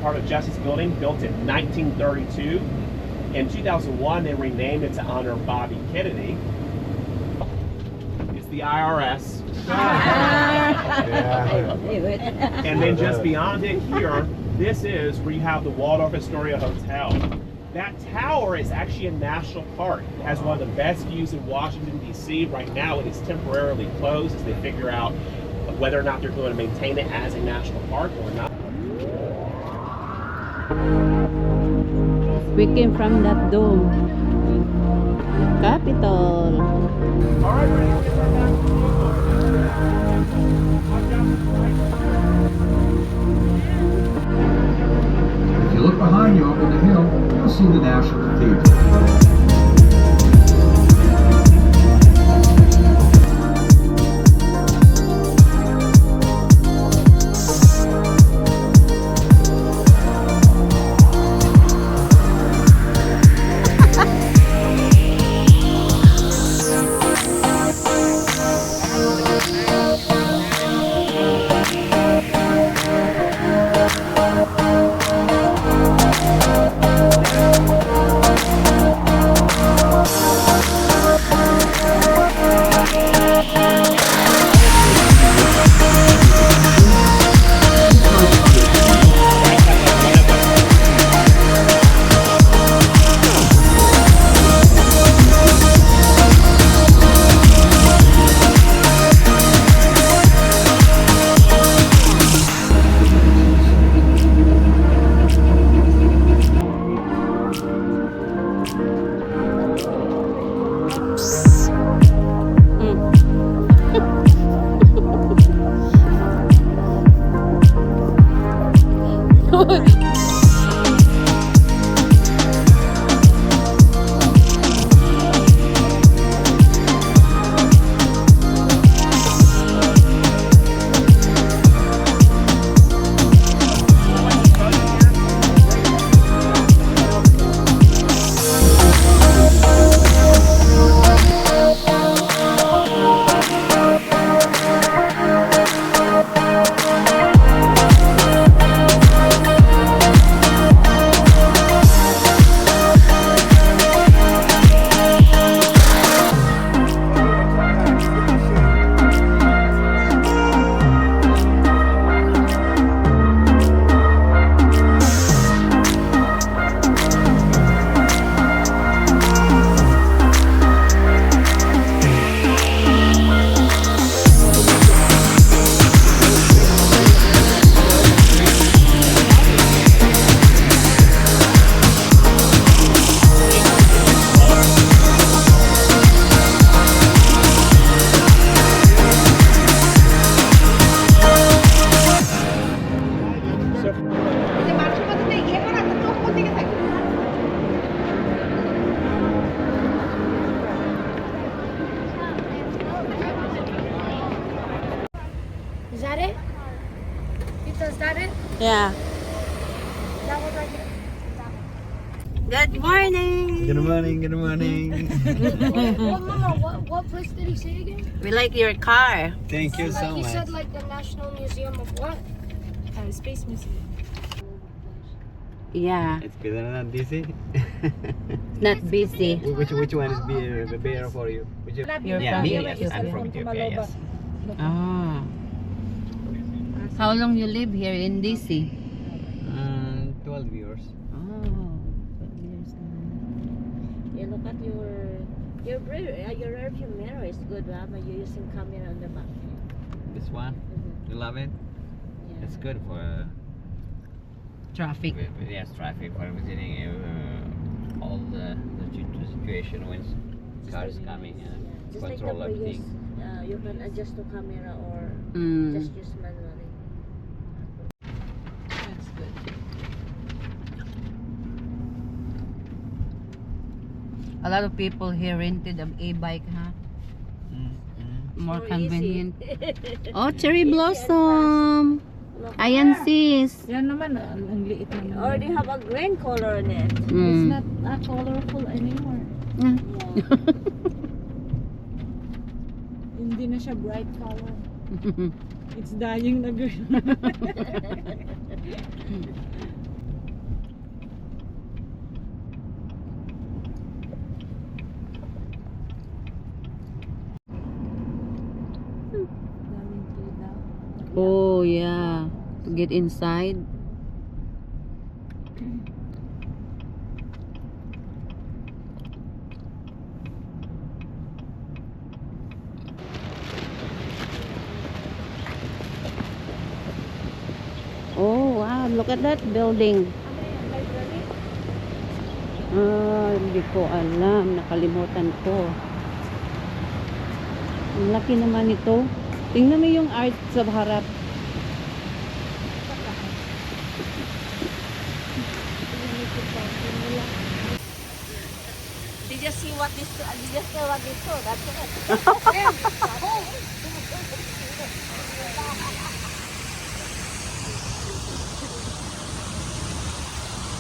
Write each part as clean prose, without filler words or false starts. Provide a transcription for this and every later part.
part of Justice Building, built in 1932. In 2001, they renamed it to honor Bobby Kennedy. It's the IRS. And then just beyond it here, this is where you have the Waldorf Astoria Hotel. That tower is actually a national park. It has one of the best views in Washington, D.C. Right now, it is temporarily closed as they figure out whether or not they're going to maintain it as a national park or not. We came from that dome. Capitol. All right, ready to get back to the If you look behind you over the hill, you'll see the National Cathedral. Is that it? Tita, is that it? Yeah. That one right here. Good morning. Good morning, good morning. Well, Mama, what place did he say again? We like your car. Thank you Like so he much. said, like the National Museum of what? Space Museum. Yeah. It's better than DC. Not busy. Which one is better for you? Which Your yeah, me. family. Yes, I'm from Ethiopia. Yes. Oh. How long you live here in DC? 12 years. Oh, 12 years now. Yeah, look at your rearview mirror is good, Mama. You're using camera on the back. This one, you love it? Yeah. It's good for Traffic. yes, traffic for visiting all the situation when cars coming and Just like control the previous, everything. you can adjust to camera or just use manually. That's good. A lot of people here rented a bike, huh? More convenient. Oh, cherry blossom! Ayan sis. Yan naman, ang liit naman. Or they have a green color in it. It's not colorful anymore. Yeah. Hindi na siya bright color. It's dying na green. get inside. Oh wow, look at that building. Hindi ko alam, nakalimutan ko. Ang laki naman ito. Tingnan mo yung art sa harap. Did you see what this? Did you see what this? That's it.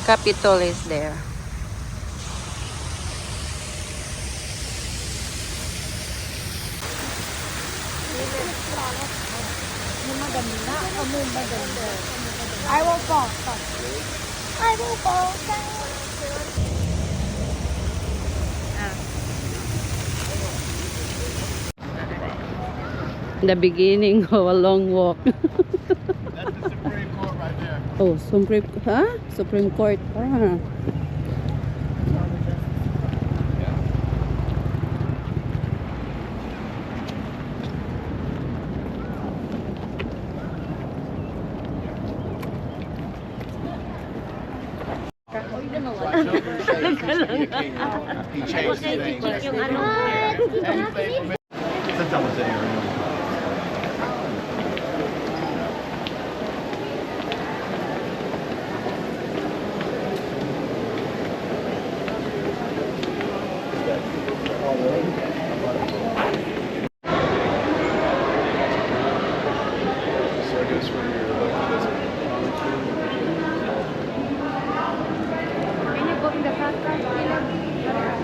Capitol is there. I will fall. I will fall down. The beginning of a long walk. That's the Supreme Court right there. Oh, Supreme Court. Ah. He changed his name. Since I was there.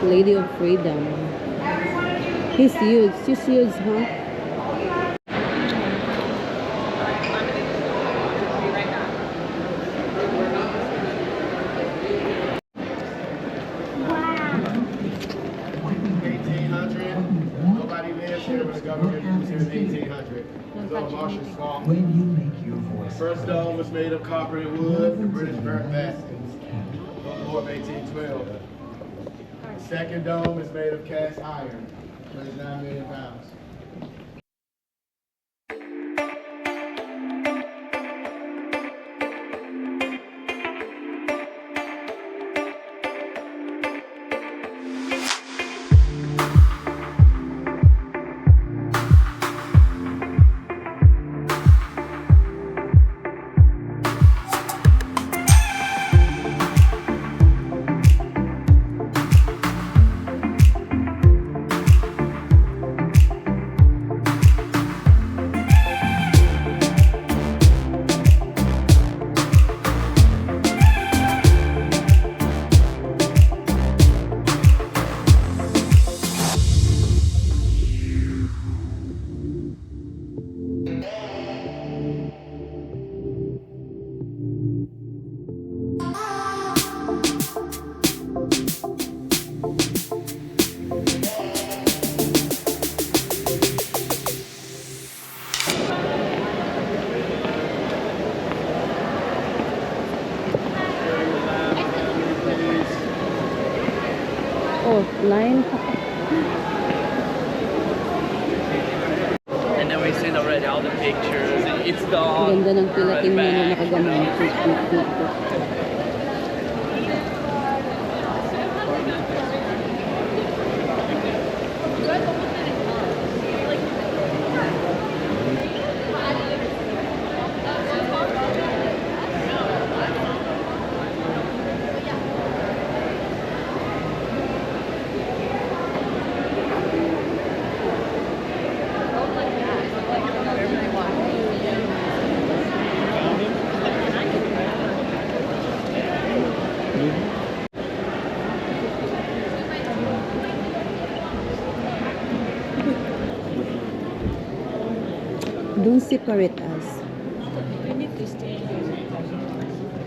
Lady of Freedom. He's huge. She's huge, huh? Nobody lives here, but the government was here in 1800. So Marshall's Falk. When you make your voice First dome was made of copper and wood. The British burnt that in the War of 1812. Second dome is made of cast iron. Weighs 9 million pounds. Oh, line. And then we seen already all the pictures. It's Ang gone. ganda ng We're pilating right niya na back. nakaganon. Don't separate us. We need to stay here.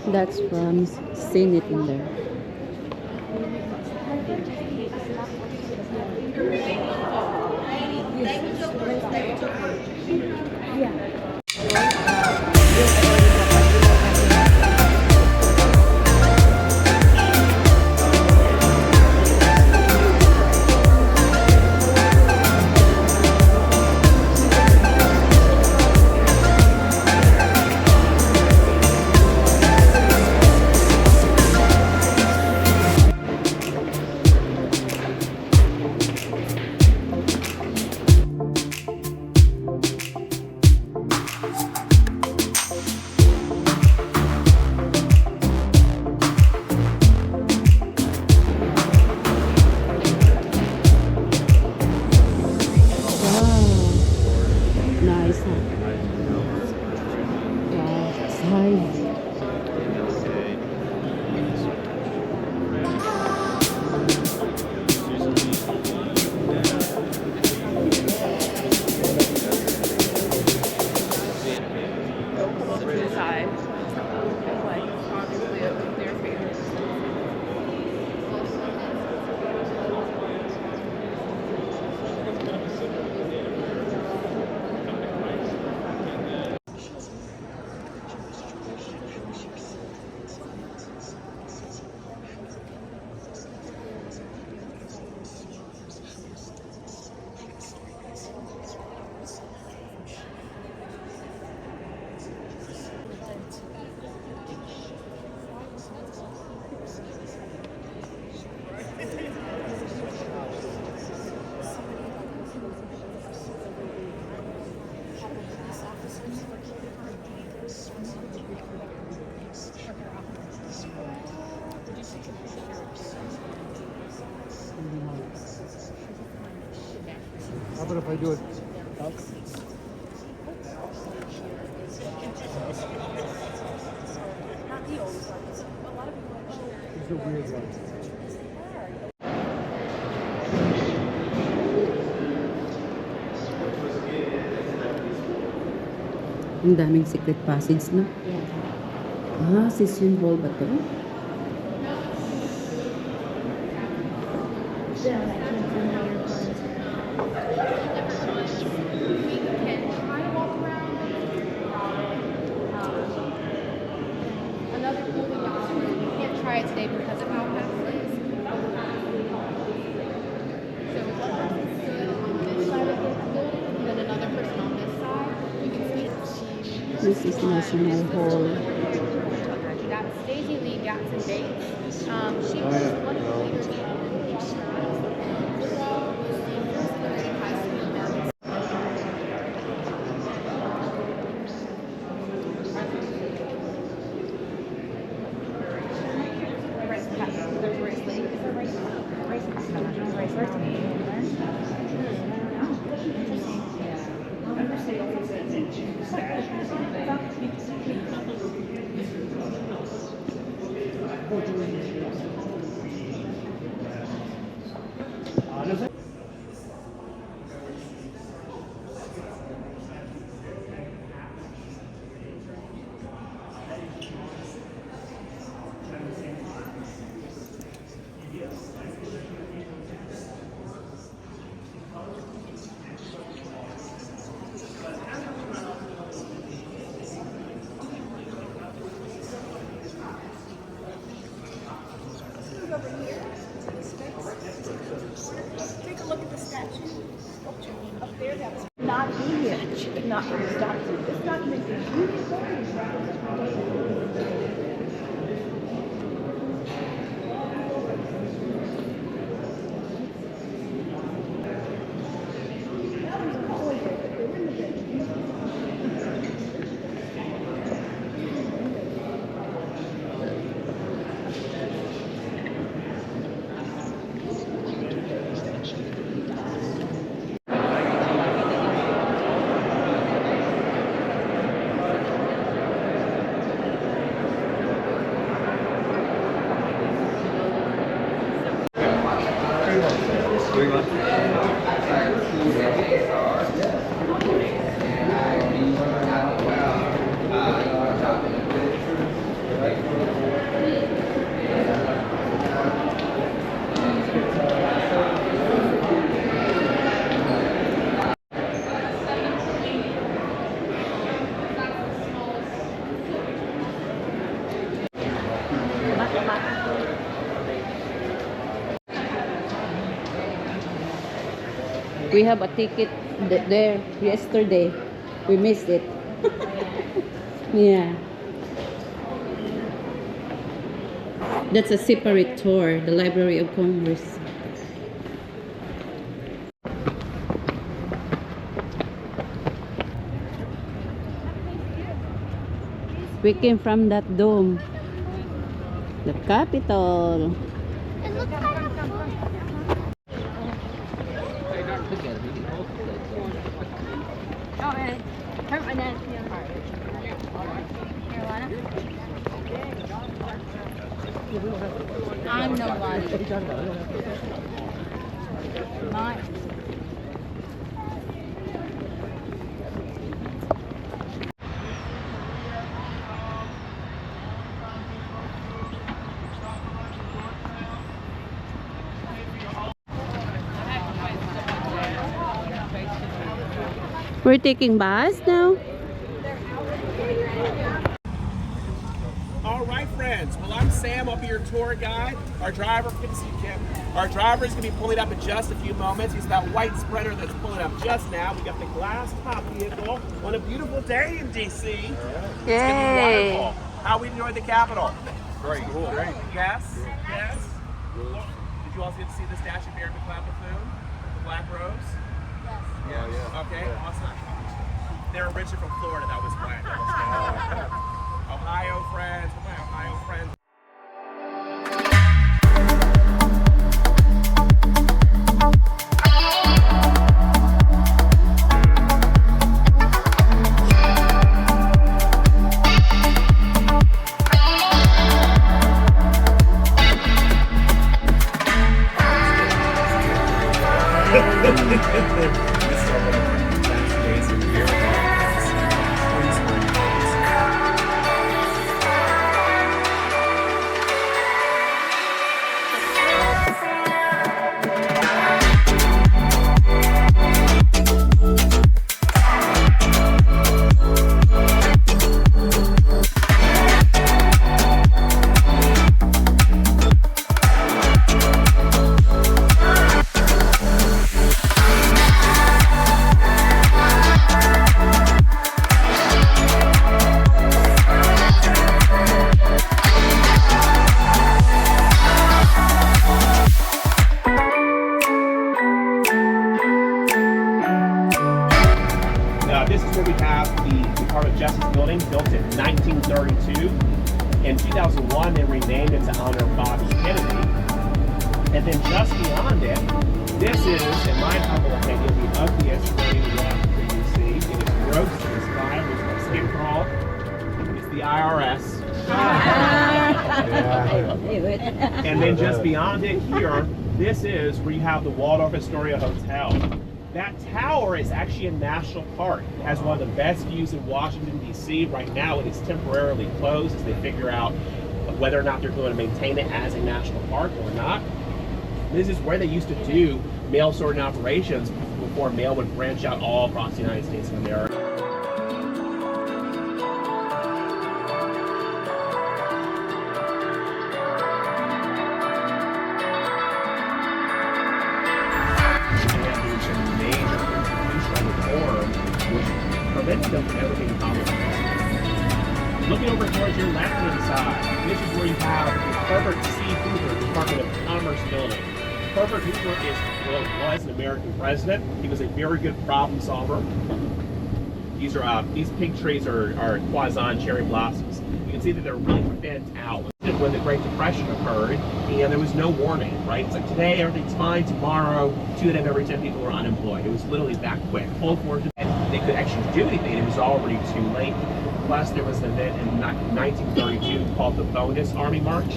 That's from seeing it in there. Nice, huh? Wow, size. How about if I do it? It's a weird one. Ang daming secret passage, no? Ah, session hall ba to? Another pool we offer. You can't try it today because of how fast it is. So one person stood on this side of the building, and then another person on this side. You can see This is National Hall. that's Stacey Lee Gatson Bates. She was one of the leaders of football, was the first lady high school men's. Take a look at the statue sculpture up there. That's not in here. Not in this document. This document is beautiful. We have a ticket there yesterday. We missed it. Yeah. That's a separate tour, the Library of Congress. We came from that dome. The Capitol. It looks kind of cool. Oh, man. Hurt my neck. I'm nobody. Mine. We're taking bus now. All right, friends. Well, I'm Sam. I'll be your tour guide. Our driver, good to see you, Kim. Our driver is going to be pulling up in just a few moments. He's that white Sprinter that's pulling up just now. We got the glass top vehicle on a beautiful day in DC. It's going to be wonderful. How we enjoyed the Capitol? Great. Cool. Great. Yes. Yes. Did you also get to see the statue of Mary McLeod Bethune? The Black Rose? Yes. Yeah. Okay. Awesome. They're originally from Florida. That was why. Ohio friends. My Ohio friends. This is where we have the Department of Justice building, built in 1932. In 2001, they renamed it to honor Bobby Kennedy. And then just beyond it, this is, in my humble opinion, the ugliest building in Washington, D.C. It is gross, it is vile, it's a skin crawl. It's the IRS. And then just beyond it here, this is where you have the Waldorf Astoria Hotel. That tower is actually a national park. It has one of the best views in Washington, D.C. Right now, it is temporarily closed as they figure out whether or not they're going to maintain it as a national park or not. This is where they used to do mail sorting operations before mail would branch out all across the United States of America. Prevented them from ever being compromised. Looking over towards your left-hand side, this is where you have the Herbert C. Hoover Department of Commerce building. Herbert Hoover was an American president. He was a very good problem solver. These pig trees are Quaison cherry blossoms. You can see that they're really bent out. When the Great Depression occurred, and there was no warning, right? It's like today everything's fine, tomorrow 2 out of every 10 people were unemployed. It was literally that quick. Full force, and they could actually do anything. It was already too late. Plus, there was an event in 1932 called the Bonus Army March,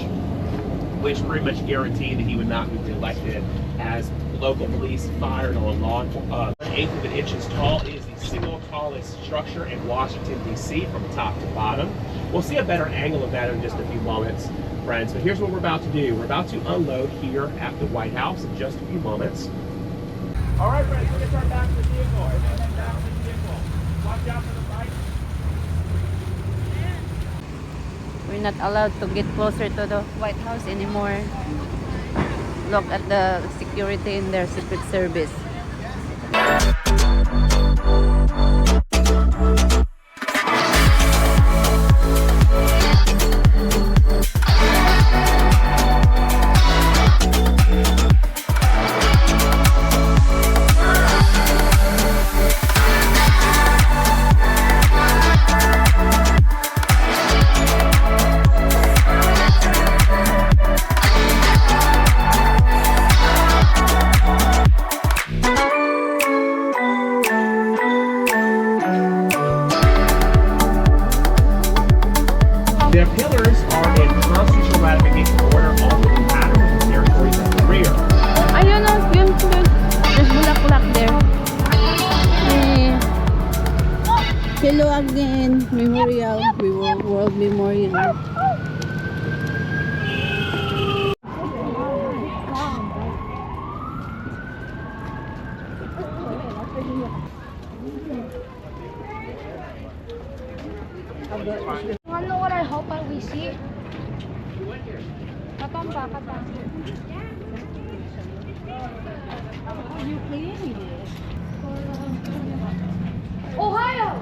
which pretty much guaranteed that he would not be elected as local police fired on law enforcement. 1/8 of an inch tall. It is the single tallest structure in Washington, D.C. from top to bottom. We'll see a better angle of that in just a few moments, friends. But here's what we're about to do. We're about to unload here at the White House in just a few moments. All right, friends, we're going to turn back to the vehicle. Everybody head back to the vehicle. Watch out for the bike. We're not allowed to get closer to the White House anymore. Look at the security in their Secret Service. Hello again, Memorial. World Memorial. Wanna know what I hope that we see? Katamba. Are you playing it? Ohio!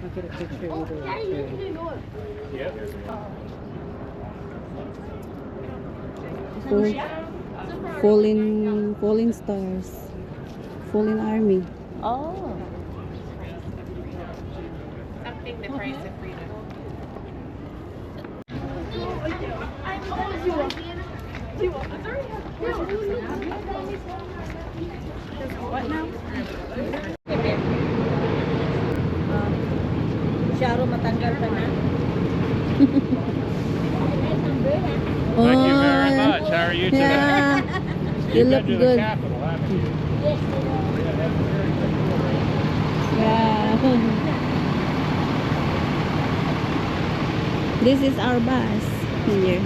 I'll get a picture with her. Falling stars. Falling army. Oh. Something the price of freedom. What now? Sharo matanggal pa na. Thank you very much. How are you today? Yeah. You look Been to the good. Capitol, haven't you? Yeah. This is our bus here.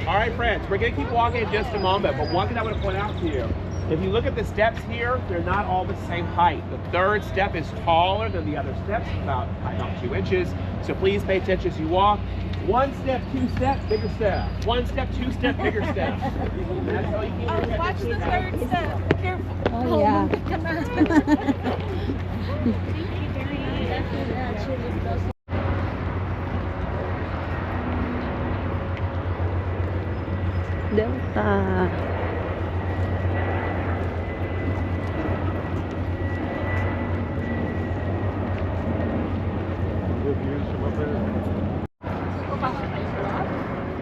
All right, friends, we're going to keep walking in just a moment, but one thing I want to point out to you, if you look at the steps here, they're not all the same height. The third step is taller than the other steps, about 2 inches, so please pay attention as you walk. 1 step, 2 steps, bigger step. 1 step, 2 step, bigger step. That's how you keep Watch the third step. Careful. Oh yeah. Delta.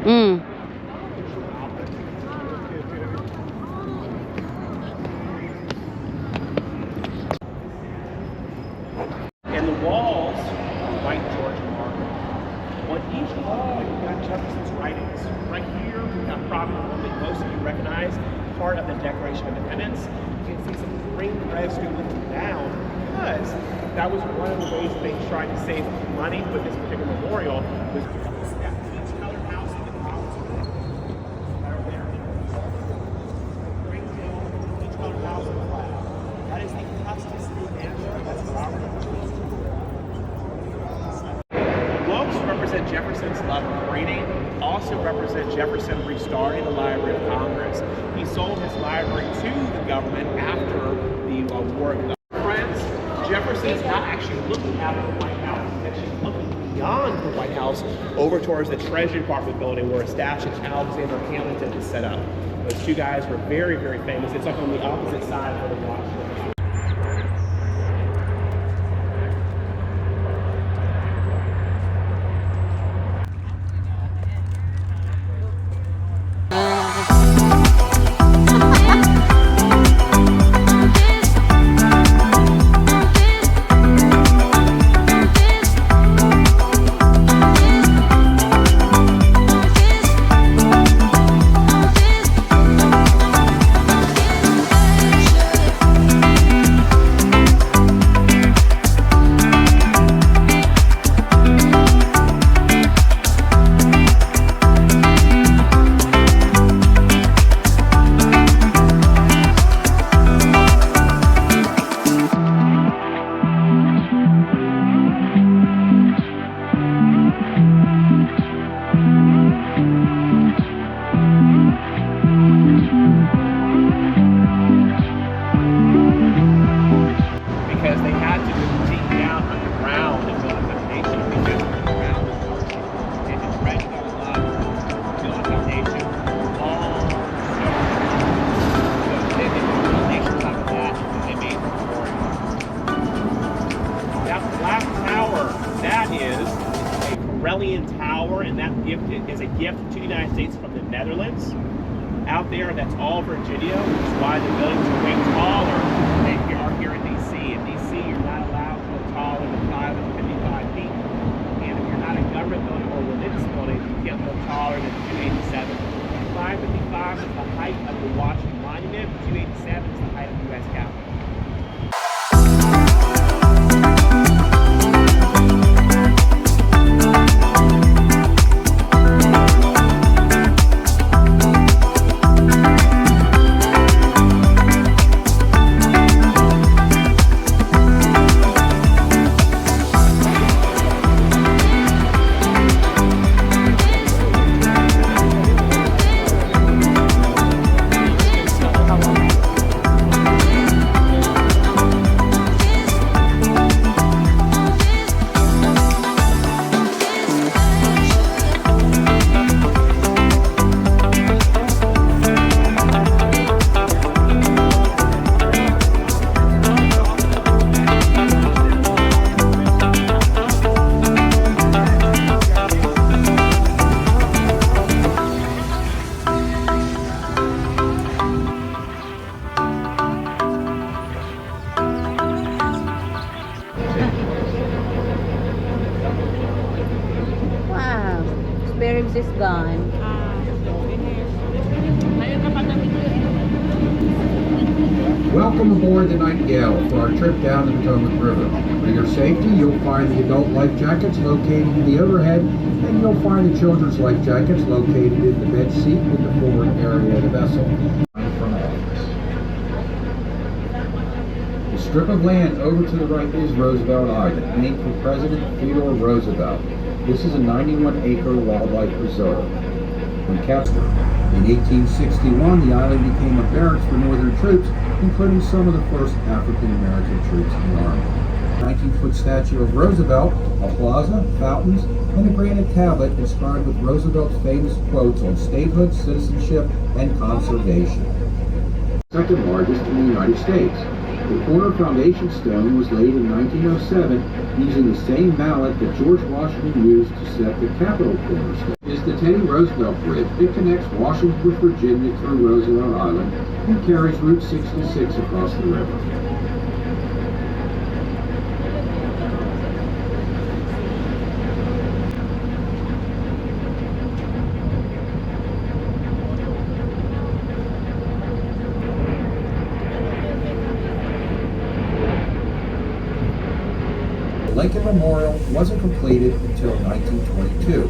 Mm. And the walls are white Georgia marble. On each wall, you've got Jefferson's writings. Right here, we've got probably one that most of you recognize, part of the Declaration of Independence. You can see some green threads looking down because that was one of the ways they tried to save money with this particular memorial. Was each colored house in the house that are there. Green hill, each colored house in the flag. That is the Custis New Hampshire. That's Robert. Books represent Jefferson's love of reading, also represent Jefferson restarting the Library of Congress. He sold his library to the government after the War of the Friends. Jefferson is not actually looking out of the White House, he's actually looking beyond the White House over towards the Treasury Department building where a statue of Alexander Hamilton is set up. Those two guys were very, very famous. It's up on the opposite side of the Washington. Alien Tower, and that gift is a gift to the United States from the Netherlands. Out there, that's all Virginia, which is why the buildings are way taller than they are here in DC. In DC, you're not allowed to go taller than 555 feet. And if you're not a government building or religious building, you can't go taller than 287. 555 is the height of the Washington Monument. 287 is the height of the U.S. Capitol. Wow. Spare ribs is gone. Welcome aboard the Nightingale for our trip down the Potomac River. For your safety, you'll find the adult life jackets located in the overhead, and you'll find the children's life jackets located in the bed seat in the forward area of the vessel. From office. The strip of land over to the right is Roosevelt Island, named for President Theodore Roosevelt. This is a 91-acre wildlife reserve. When captured in 1861, the island became a barracks for Northern troops, including some of the first African-American troops in the Army. A 19-foot statue of Roosevelt, a plaza, fountains, and a granite tablet inscribed with Roosevelt's famous quotes on statehood, citizenship, and conservation. Second largest in the United States. The corner foundation stone was laid in 1907 using the same mallet that George Washington used to set the Capitol cornerstone. Is the Teddy Roosevelt Bridge. It connects Washington with Virginia through Roosevelt Island and carries Route 66 across the river. The Lincoln Memorial wasn't completed until 1922.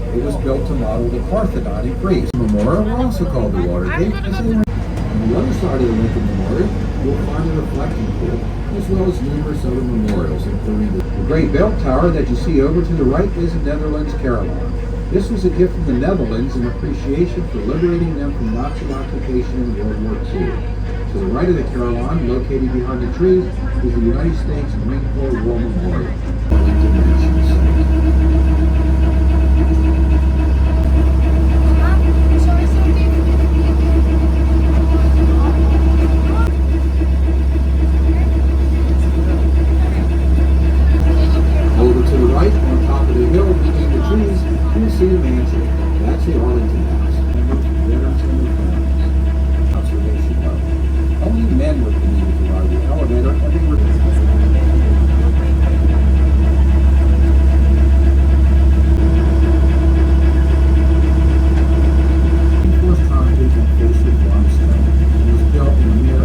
It was built to model the Parthenon in Greece. The memorial, also called the Watergate, is on the other side of the Lincoln Memorial. You'll find a reflecting pool, as well as numerous other memorials, including the Great Bell Tower that you see over to the right is a Netherlands Carillon. This was a gift from the Netherlands in appreciation for liberating them from Nazi occupation in World War II. To the right of the Carillon, located behind the trees, is the United States Marine Corps War Memorial. Over to the right, on top of the hill, between the trees, you'll see the mansion. That's the Arlington House. Veterans and their families. Observation level. Only men were permitted to ride the elevator, and they were. First cottage on face with limestone. It was built in a mere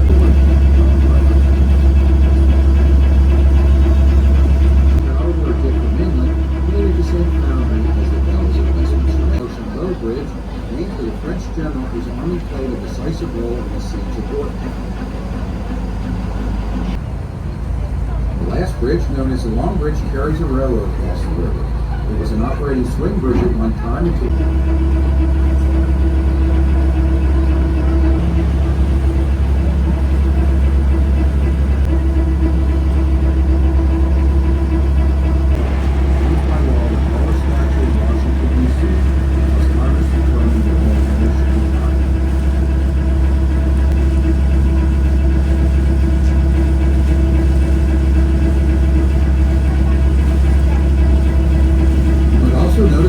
over a gift from England, needed the same foundry as the bells of Westminster. Ocean Road Bridge, named for the French general whose army played a decisive role in the siege of Yorktown. The last bridge, known as the Long Bridge, carries a railroad across the river. It was an operating swing bridge at one time until also known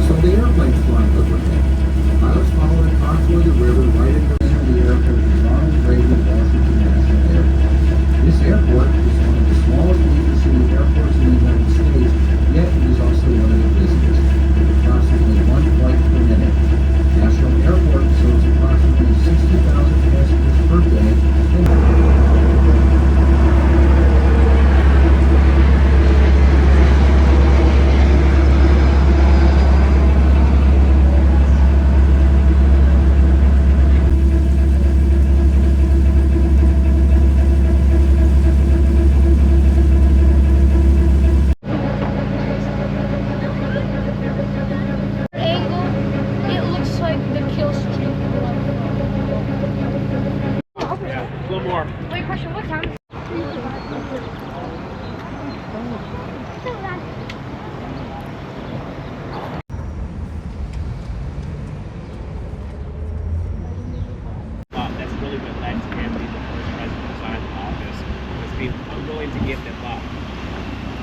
step up.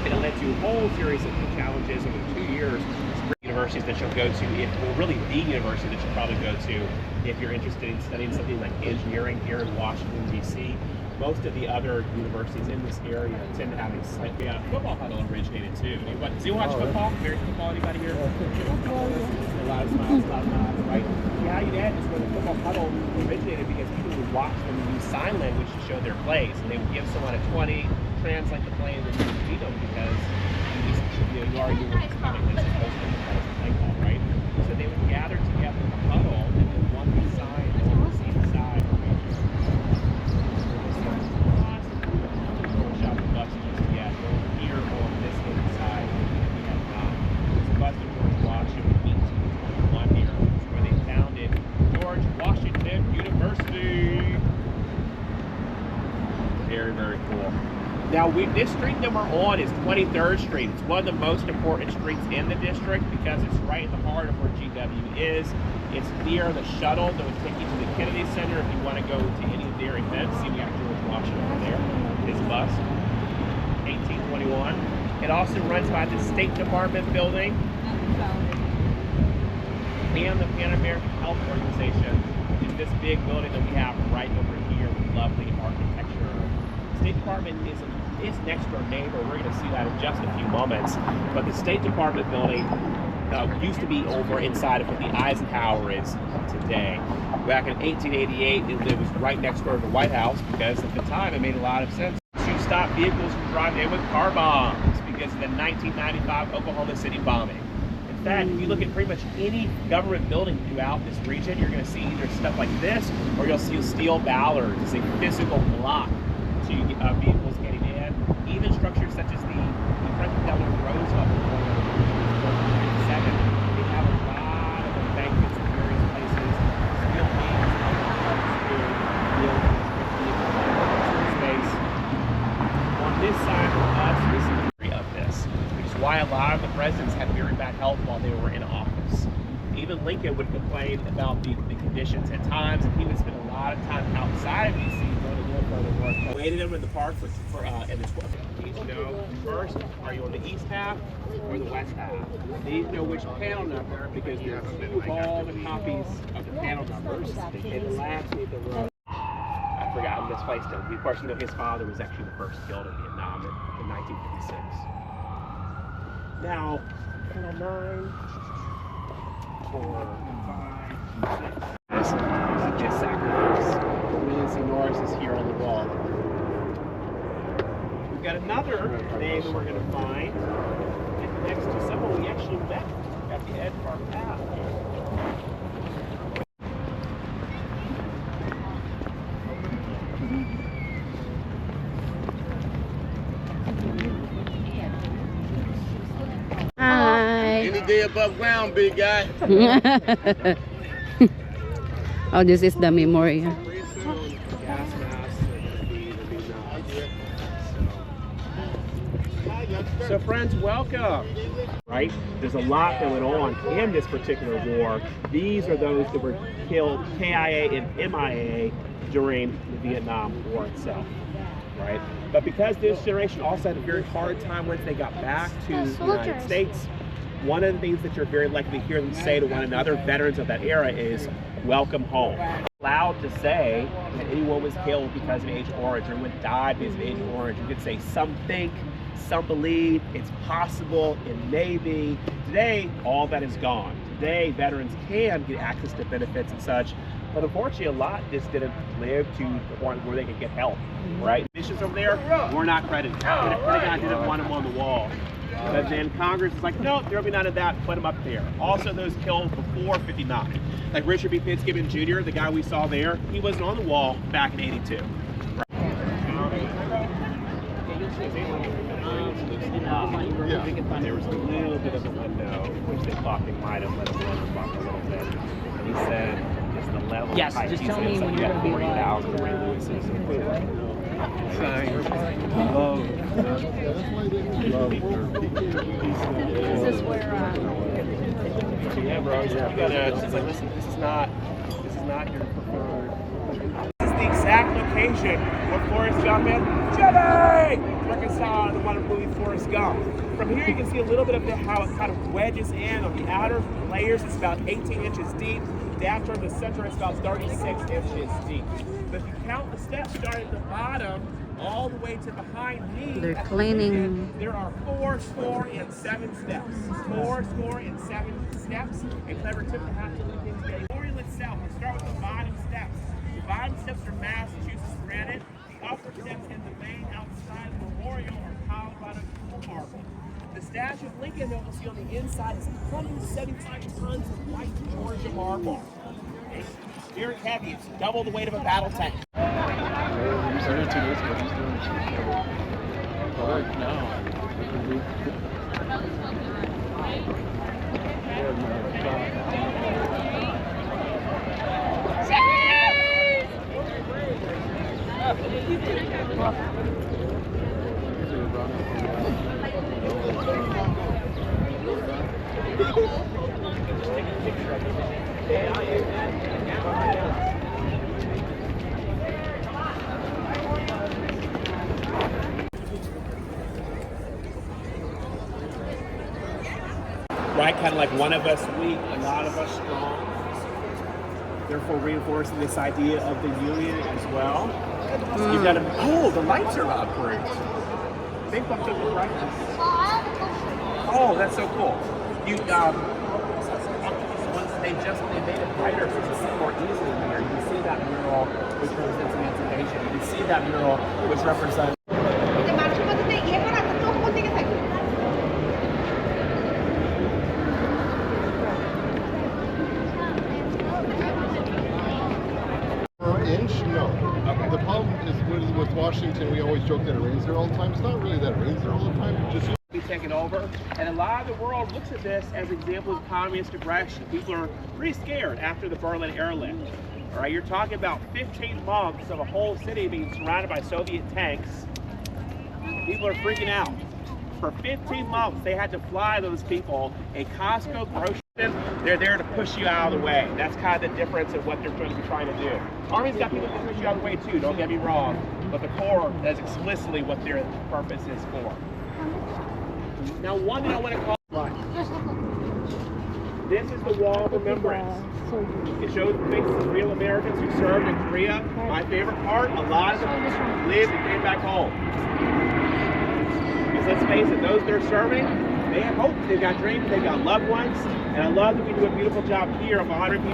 And it led to a whole series of challenges over 2 years. Universities that you'll go to, really the university that you'll probably go to if you're interested in studying something like engineering here in Washington, D.C. Most of the other universities in this area tend to have a slightly football huddle originated too. Does you watch football? American football? Anybody here? A lot of smiles, right? Yeah, that is where the football huddle originated because people would watch them use sign language to show their plays, and they would give someone a 20, translate the play, and then you would beat them because you already knew what was coming. It's supposed to be play ball, right? So they would gather together in a huddle, and then one side, one receiver side. Here on this side, we have Western George Washington, 1821 here, which is where they founded George Washington University. Very, very cool. Now, this street that we're on is 23rd Street. It's one of the most important streets in the district because it's right in the heart of where GW is. It's near the shuttle that would take you to the Kennedy Center if you want to go to any of their events. See, we got George Washington over there, his bus, 1821. It also runs by the State Department building and the Pan American Health Organization. It's this big building that we have right over here with lovely architecture. State Department is next door neighbor. We're going to see that in just a few moments. But the State Department building used to be over inside of what the Eisenhower is today. Back in 1888, it was right next door to the White House because at the time it made a lot of sense to stop vehicles from driving in with car bombs because of the 1995 Oklahoma City bombing. In fact, if you look at pretty much any government building throughout this region, you're going to see either stuff like this or you'll see steel ballards. It's a physical block to vehicles getting in. Even structures such as the Franklin Delano Roosevelt Memorial, they have a lot of embankments in various places. Steel beams, space. On this side of us, this is the history of this, which is why a lot of the presidents had very bad health while they were in office. Even Lincoln would complain about the conditions at times, and he would spend a lot of time outside of D.C. Waited them in the park and this needs to know first, are you on the east half or the west half? They need to know which panel number because there's two of all the copies of the panel numbers. And lastly, the row. I forgot, I misplaced him. Of course, you know his father was actually the first killed in Vietnam in 1956. Now, panel 9, 4, 5, 6. This sacrifice. William C. Norris is here on the wall. We've got another name that we're going to find next to someone we actually met at the edge of our path. Hi. Any day above ground, big guy. Oh, this is the memorial. So friends, welcome. Right? There's a lot going on in this particular war. These are those that were killed KIA and MIA during the Vietnam War itself. Right? But because this generation also had a very hard time once they got back to the United States, one of the things that you're very likely to hear them say to one another, veterans of that era, is welcome home. Allowed to say that anyone was killed because of Agent Orange, or anyone died because of Agent Orange. You could say some think, some believe, it's possible, it may be. Today, all that is gone. Today, veterans can get access to benefits and such, but unfortunately, a lot just didn't live to the point where they could get help, right? Missions over there were not credited. The Pentagon didn't want them on the wall. But then Congress is like, no, there'll be none of that, put them up there. Also, those killed before 59. Like Richard B. Fitzgibbon Jr., the guy we saw there, he wasn't on the wall back in 82. There was a little bit of a window, which they thought they might have let him run a little bit. And he said, it's the level of height. Just tell me when you're going to be 40,000 Ray Lewis's. This is where, yeah, bro, you gotta, she's like, listen, this is not your preferred. This is the exact location where Forrest Gump and Jimmy! like I saw in the one movie Forrest Gump. From here you can see a little bit of how it kind of wedges in on the outer layers. It's about 18 inches deep. Down toward the center, it's about 36 inches deep. But if you count the steps starting at the bottom all the way to behind me, They're at the cleaning. end, there are 407 steps. 407 steps. A clever tip to have to look into the memorial itself. We'll start with the bottom steps. The bottom steps are Massachusetts granite. The upper steps in the main outside of the memorial are Colorado marble. The statue of Lincoln that we'll see on the inside is 175 tons of white Georgia marble. Okay. Very heavy. It's double the weight of a battle tank. We started 2 days ago. He's doing right now. Right, kind of like one of us weak, a lot of us strong. Therefore reinforcing this idea of the union as well. You've got to, oh, the lights are approved. They bumped up the brightness. Oh, that's so cool. You, once they made it brighter so you can see more easily here. You can see that mural, which represents emancipation. You can see that mural, which represents Inch? No. Okay. The problem is with Washington, we always joke that it rains there all the time. It's not really that it rains there all the time. It's just be taken over, and a lot of the world looks at this as an example of communist aggression. People are pretty scared after the Berlin airlift. All right, you're talking about 15 months of a whole city being surrounded by Soviet tanks. People are freaking out. For 15 months, they had to fly those people a Costco grocery. They're there to push you out of the way. That's kind of the difference of what they're going to be trying to do. Army's got people that push you out of the way too, don't get me wrong. But the Corps, that's explicitly what their purpose is for. Now, one thing I want to call this is the Wall of Remembrance. It shows the faces of real Americans who served in Korea. My favorite part, a lot of them lived and came back home. Because let's face it, those that are serving, they have hope, they've got dreams, they've got loved ones. And I love that we do a beautiful job here of honoring people.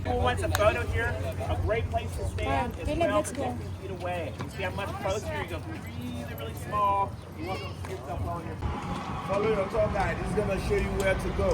Who wants a photo here? A great place to stand is 12 to 15 feet away. You see how much closer you go really, really small. You want to get yourself on here. Follow the tour guide. He's gonna show you where to go.